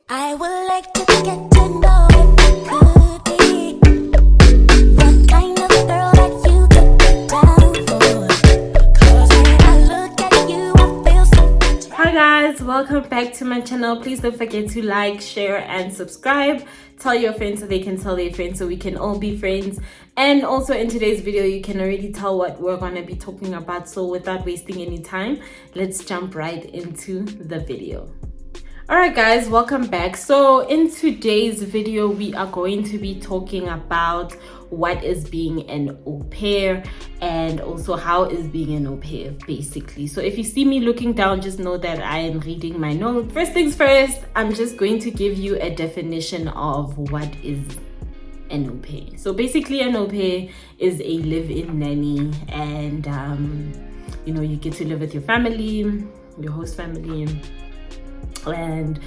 I would like to get to know if you could be the kind of girl that you could be down for. 'Cause when I look at you, I feel so much. Hi guys, welcome back to my channel. Please don't forget to like, share and subscribe. Tell your friends so they can tell their friends so we can all be friends. And also in today's video you can already tell what we're gonna be talking about, so without wasting any time, let's jump right into the video. Alright guys, welcome back. So in today's video we are going to be talking about what is being an au pair and also how is being an au pair basically. So if you see me looking down, just know that I am reading my notes. First things first, I'm just going to give you a definition of what is an au pair. So basically an au pair is a live-in nanny, and you know, you get to live with your family, your host family, and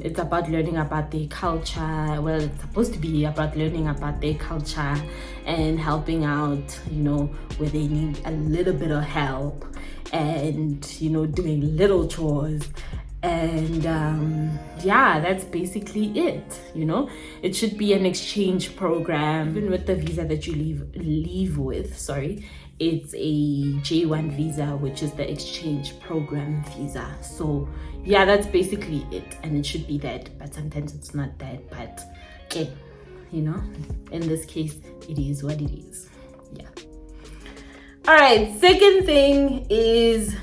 it's about learning about their culture. Well, it's supposed to be about learning about their culture and helping out, you know, where they need a little bit of help, and you know, doing little chores. And yeah, that's basically it. You know, it should be an exchange program. Even with the visa that you leave with, sorry, it's a J1 visa, which is the exchange program visa. So yeah, that's basically it, and it should be that, but sometimes it's not that. But okay, you know, in this case it is what it is. Yeah. All right, second thing is,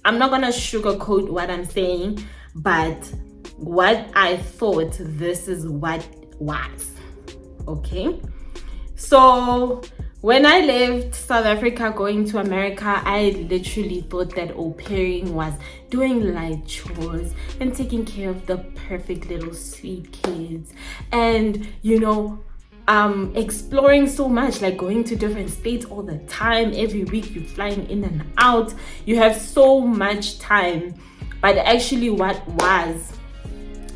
I'm not gonna sugarcoat what I'm saying, but what I thought, this is what was. Okay, so when I left South Africa going to America, I literally thought that au pairing was doing light chores and taking care of the perfect little sweet kids, and you know, exploring so much, like going to different states all the time. Every week you're flying in and out, you have so much time. But actually what was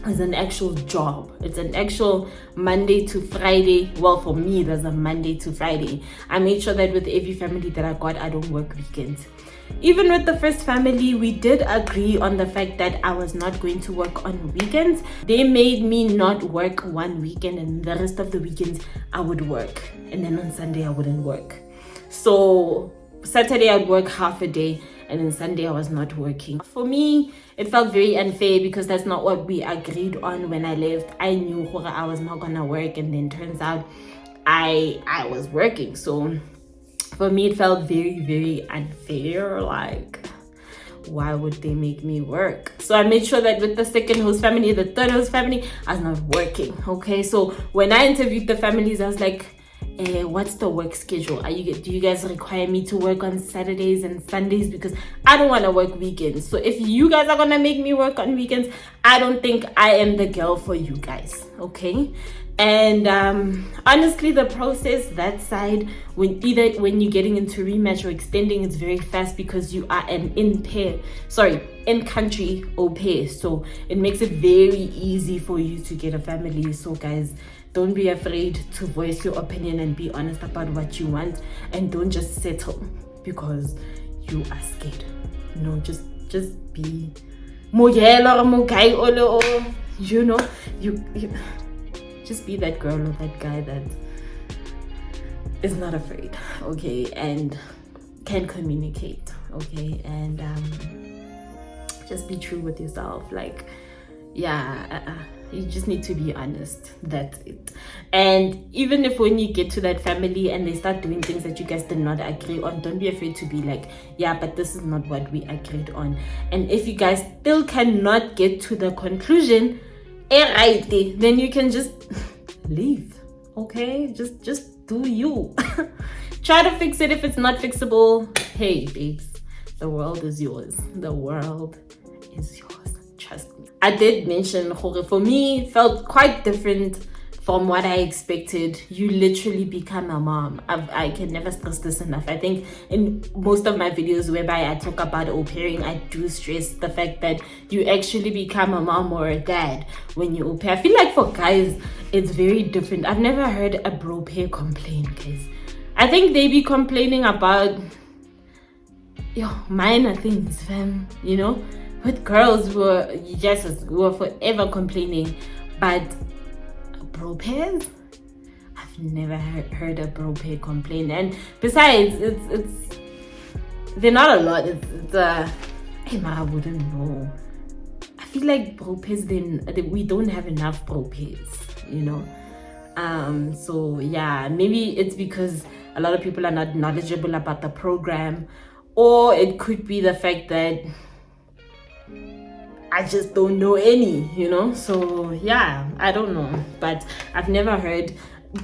is an actual job. It's an actual Monday to Friday. Well, for me there's a Monday to Friday. I made sure that with every family that I got, I don't work weekends. Even with the first family, we did agree on the fact that I was not going to work on weekends. They made me not work one weekend, and the rest of the weekends I would work, and then on Sunday I wouldn't work. So Saturday I'd work half a day, and then Sunday I was not working. For me, it felt very unfair because that's not what we agreed on when I left. I knew I was not gonna work, and then turns out I was working. So for me it felt very, very unfair. Like, why would they make me work? So I made sure that with the second host family, the third host family, I was not working. Okay, so when I interviewed the families, I was like, what's the work schedule? Do you guys require me to work on Saturdays and Sundays? Because I don't want to work weekends. So if you guys are gonna make me work on weekends, I don't think I am the girl for you guys. Okay. And honestly, the process that side, when you're getting into rematch or extending, it's very fast because you are an in-country au pair. So it makes it very easy for you to get a family. So guys, don't be afraid to voice your opinion and be honest about what you want, and don't just settle because you are scared. No, just be mogela or mogai olo, you know, you just be that girl or that guy that is not afraid, okay, and can communicate, okay, and just be true with yourself. Like, yeah, you just need to be honest. That's it. And even if when you get to that family and they start doing things that you guys did not agree on, don't be afraid to be like, yeah, but this is not what we agreed on. And if you guys still cannot get to the conclusion, then you can just leave. Okay, just do you. Try to fix it. If it's not fixable, hey babes, the world is yours. The world is yours. Trust me. I did mention for me felt quite different from what I expected. You literally become a mom. I can never stress this enough. I think in most of my videos whereby I talk about au pairing, I do stress the fact that you actually become a mom or a dad when you au pair. I feel like for guys it's very different. I've never heard a bro pair complain, guys. I think they be complaining about minor things, fam, you know. with girls were forever complaining, but bro pairs, I've never heard a bro pair complain. And besides, it's they're not a lot. I wouldn't know. I feel like bro pairs, then we don't have enough bro pairs, you know. So yeah, maybe it's because a lot of people are not knowledgeable about the program, or it could be the fact that I just don't know any, you know. So yeah, I don't know, but I've never heard,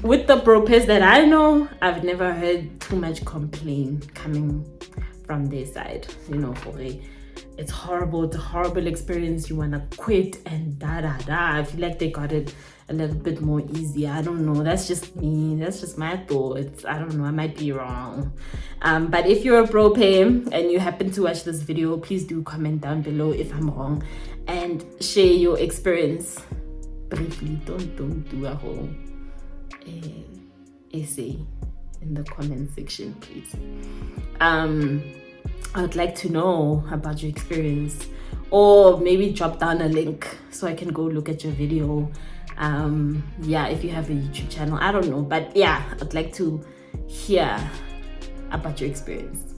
with the bro pairs that I know, I've never heard too much complaint coming from their side, you know. It's horrible, it's a horrible experience, you want to quit and I feel like they got it a little bit more easy. I don't know, that's just me, that's just my thoughts. I don't know, I might be wrong. But if you're a bro pair and you happen to watch this video, please do comment down below if I'm wrong and share your experience briefly. Don't do a whole essay in the comment section, please. I would like to know about your experience, or maybe drop down a link so I can go look at your video. Yeah, if you have a YouTube channel, I don't know, but yeah, I'd like to hear about your experience.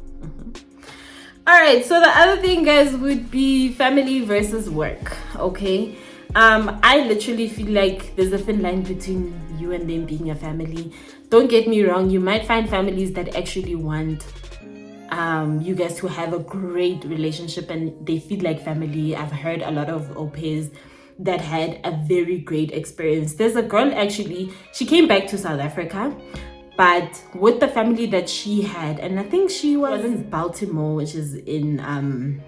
All right, so the other thing, guys, would be family versus work. Okay, I literally feel like there's a thin line between you and them being a family. Don't get me wrong, you might find families that actually want you guys to have a great relationship and they feel like family. I've heard a lot of au pairs that had a very great experience. There's a girl, actually, she came back to South Africa, but with the family that she had, and I think she was in Baltimore, which is in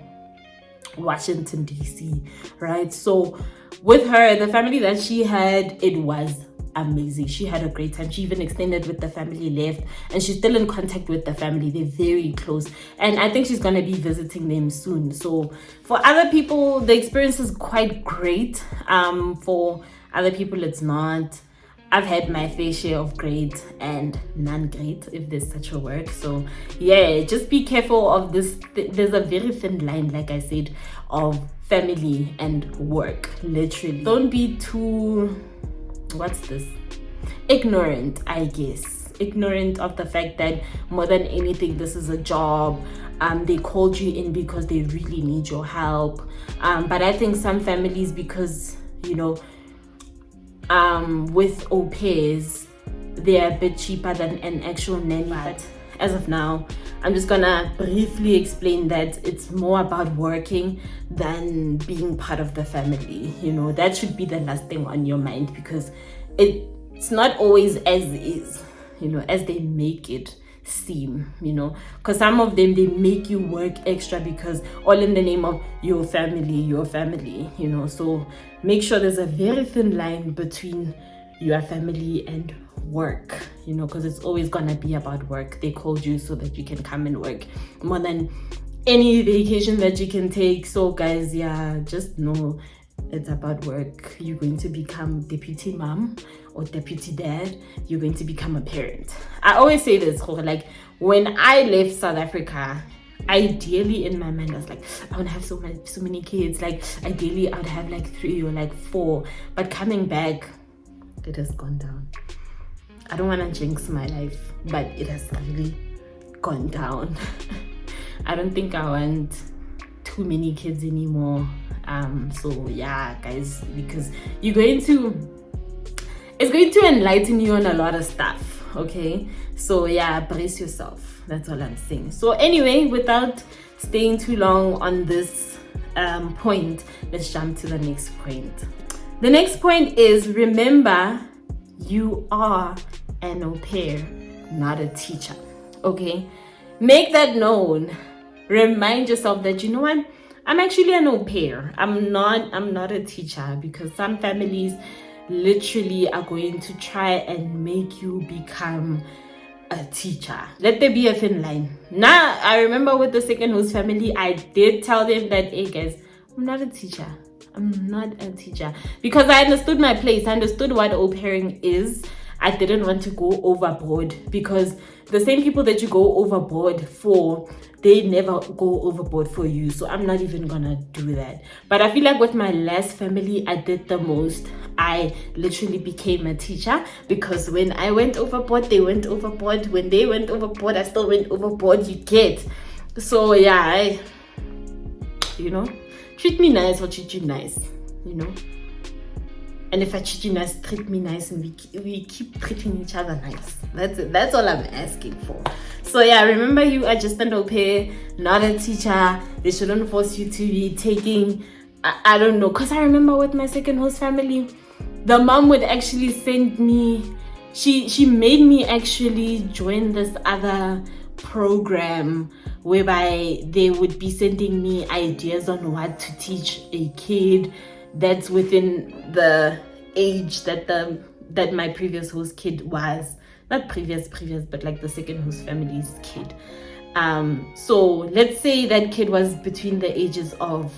Washington DC, right? So with her, the family that she had, it was amazing. She had a great time. She even extended with the family, left, and she's still in contact with the family. They're very close, and I think she's gonna be visiting them soon. So for other people, the experience is quite great. For other people, it's not. I've had my fair share of great and non-great, if there's such a word. So yeah, just be careful of this. There's a very thin line, like I said, of family and work. Literally, don't be too, what's this, ignorant, I guess. Ignorant of the fact that more than anything, this is a job. They called you in because they really need your help. But I think some families, because, you know, with au pairs, they're a bit cheaper than an actual nanny. But as of now, I'm just gonna briefly explain that it's more about working than being part of the family. You know, that should be the last thing on your mind, because it's not always as is, you know, as they make it seem, you know, because some of them, they make you work extra because all in the name of your family, you know. So make sure there's a very thin line between your family and work, you know, because it's always gonna be about work. They called you so that you can come and work more than any vacation that you can take. So guys, yeah, just know it's about work. You're going to become deputy mom or deputy dad. You're going to become a parent. I always say this, like, when I left South Africa, ideally in my mind I was like, I want to have so many kids. Like ideally I would have like 3 or like 4, but coming back, it has gone down. I don't want to jinx my life, but it has really gone down. I don't think I want too many kids anymore. So yeah, guys, because it's going to enlighten you on a lot of stuff. Okay, so yeah, brace yourself. That's all I'm saying. So anyway, without staying too long on this point, let's jump to the next point. The next point is, remember, you are an au pair, not a teacher. Okay, make that known. Remind yourself that, you know what, I'm actually an au pair. I'm not a teacher, because some families literally are going to try and make you become a teacher. Let there be a thin line. Now, I remember with the second host family, I did tell them that, hey guys, I'm not a teacher. I'm not a teacher, because I understood my place. I understood what au pairing is. I didn't want to go overboard, because the same people that you go overboard for, they never go overboard for you. So I'm not even gonna do that. But I feel like with my last family, I did the most. I literally became a teacher, because when I went overboard, they went overboard. When they went overboard, I still went overboard. You get. So yeah, treat me nice or treat you nice, and if I treat you nice, treat me nice, and we keep treating each other nice. That's it. That's all I'm asking for. So yeah, remember, you are just an au pair, not a teacher. They shouldn't force you to be taking, I don't know, because I remember with my second host family, the mom would actually send me, she made me actually join this other program whereby they would be sending me ideas on what to teach a kid that's within the age that my previous host kid was. Not previous, but like the second host family's kid. So let's say that kid was between the ages of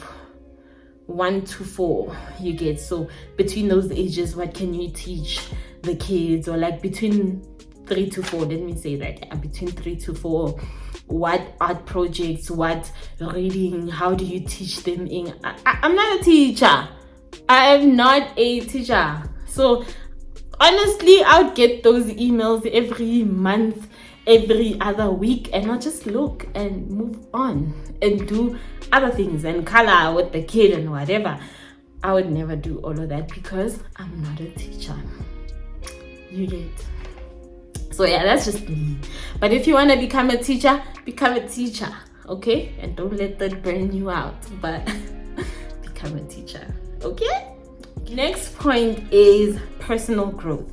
1 to 4, you get. So between those ages, what can you teach the kids? Or like between 3 to 4, let me say that, between 3 to 4, what art projects, what reading, how do you teach them I'm not a teacher. I am not a teacher. So honestly, I would get those emails every month, every other week, and I'll just look and move on and do other things and color with the kid and whatever. I would never do all of that because I'm not a teacher. You get. So yeah, that's just me. But if you want to become a teacher, okay? And don't let that burn you out, but become a teacher, okay? Next point is personal growth.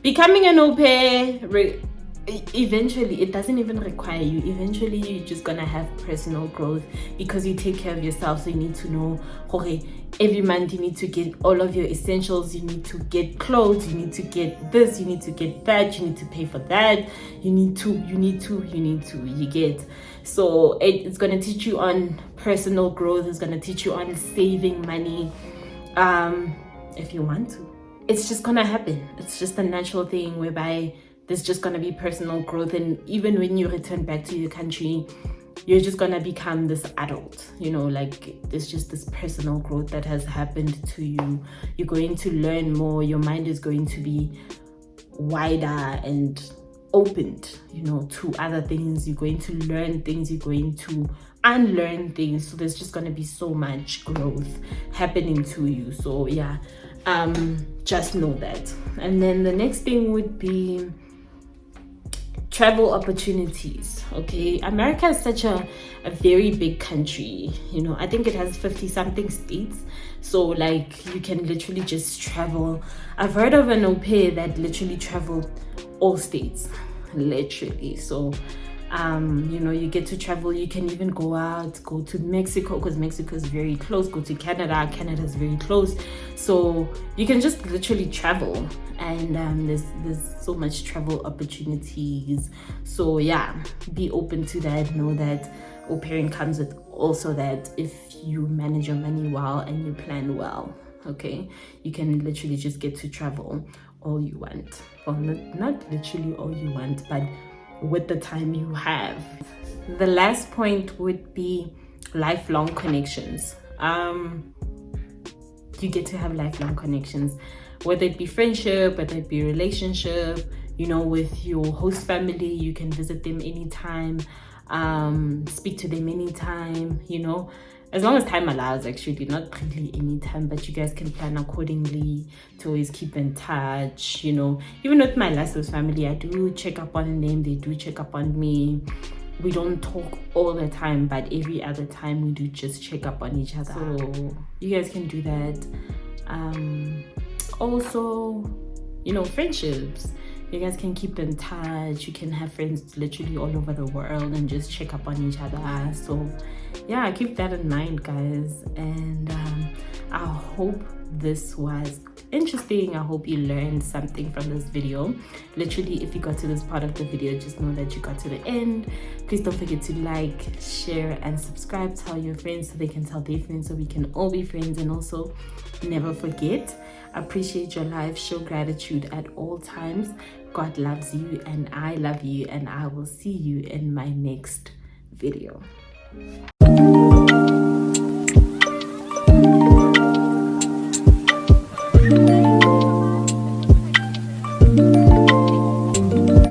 Becoming an au pair, eventually, it doesn't even require you. Eventually, you're just gonna have personal growth because you take care of yourself. So you need to know, okay, every month you need to get all of your essentials. You need to get clothes. You need to get this. You need to get that. You need to pay for that. You need to. You get. So it's gonna teach you on personal growth. It's gonna teach you on saving money. If you want to, it's just gonna happen. It's just a natural thing whereby there's just gonna be personal growth, and even when you return back to your country, you're just gonna become this adult, like there's just this personal growth that has happened to you. You're going to learn more. Your mind is going to be wider and opened, to other things. You're going to learn things. You're going to unlearn things. So there's just going to be so much growth happening to you. So yeah, just know that. And then the next thing would be travel opportunities. Okay, America is such a very big country. I think it has 50 something states. So like you can literally just travel. I've heard of an au pair that literally traveled all states, literally. So you get to travel. You can even go to Mexico, because Mexico is very close. Go to Canada is very close. So you can just literally travel, and there's so much travel opportunities. So yeah, be open to that. Know that au pairing comes with also that if you manage your money well and you plan well, okay, you can literally just get to travel all you want. Well, not literally all you want, but with the time you have. The last point would be lifelong connections. You get to have lifelong connections, whether it be friendship, whether it be relationship. With your host family, you can visit them anytime, speak to them anytime, as long as time allows, actually, not really anytime, but you guys can plan accordingly to always keep in touch. Even with my last host family, I do check up on them. They do check up on me. We don't talk all the time, but every other time we do just check up on each other. So you guys can do that. Also, friendships. You guys can keep in touch. You can have friends literally all over the world and just check up on each other. So yeah, keep that in mind, guys. And I hope this was interesting. I hope you learned something from this video. Literally, if you got to this part of the video, just know that you got to the end. Please don't forget to like, share, and subscribe. Tell your friends so they can tell their friends, so we can all be friends. And also, never forget, Appreciate your life, show gratitude at all times. God loves you and I love you, and I will see you in my next video. Thank you.